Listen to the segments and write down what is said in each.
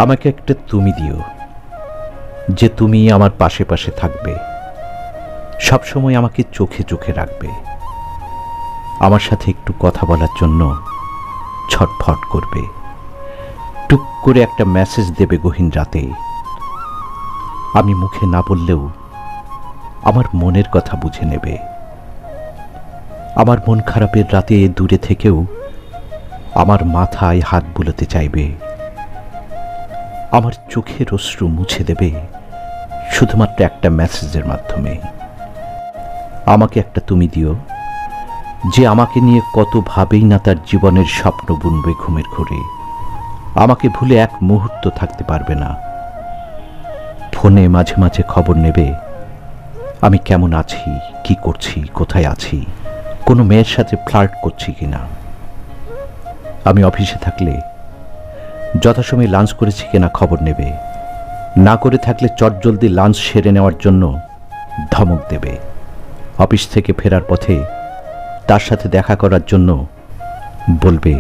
আমাকে একটা তুমি দিও, যে তুমি আমার পাশে পাশে থাকবে, সবসময় আমাকে চোখে চোখে রাখবে, আমার সাথে একটু কথা বলার জন্য ছটফট করবে, টুক করে একটা মেসেজ দেবে গহীন রাতে। আমি মুখে না বললেও আমার মনের কথা বুঝে নেবে। আমার মন খারাপের রাতে দূরে থেকেও আমার মাথায় হাত বুলাতে চাইবে, আমার চোখের অশ্রু মুছে দেবে শুধুমাত্র একটা মেসেজের মাধ্যমে। আমাকে একটা তুমি দিও, যে আমাকে নিয়ে কত ভাবেই না তার জীবনের স্বপ্ন বুনবে ঘুমের ঘোরে, আমাকে ভুলে এক মুহূর্ত থাকতে পারবে না। ফোনে মাঝে মাঝে খবর নেবে আমি কেমন আছি, কি করছি, কোথায় আছি, কোনো মেয়ের সাথে ফ্লার্ট করছি কিনা। আমি অফিসে থাকলে যথাসময়ে লাঞ্চ করেছি কিনা খবর নেবে, না করে থাকলে চটজলদি লাঞ্চ সেরে নেওয়ার জন্য ধমক দেবে। অফিস থেকে ফেরার পথে তার সাথে দেখা করার জন্য বলবে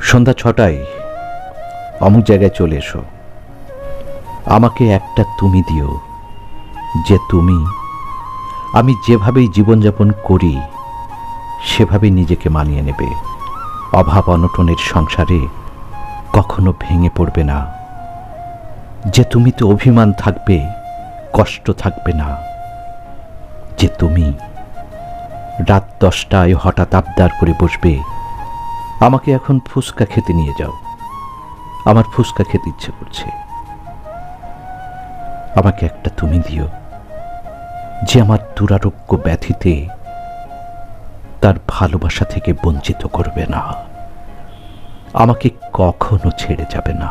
সন্ধ্যা 6টায় অমুক জায়গায় চলে এসো। আমাকে একটা তুমি দিও, যে তুমি আমি যেভাবেই জীবনযাপন করি সেভাবেই নিজেকে মানিয়ে নেবে, অভাব অনটনের সংসারে কখনো ভেঙে পড়বে না, যে তুমি তো অভিমান থাকবে, কষ্ট থাকবে না, যে তুমি রাত 10টায় হঠাৎ আবদার করে বসবে আমাকে এখন ফুচকা খেতে নিয়ে যাও, আমার ফুচকা খেতে ইচ্ছে করছে। আমাকে একটা তুমি দিও, যে আমার দুরারোগ্য ব্যাধিতে তার ভালোবাসা থেকে বঞ্চিত করবে না, আমাকে কখনো ছেড়ে যাবে না।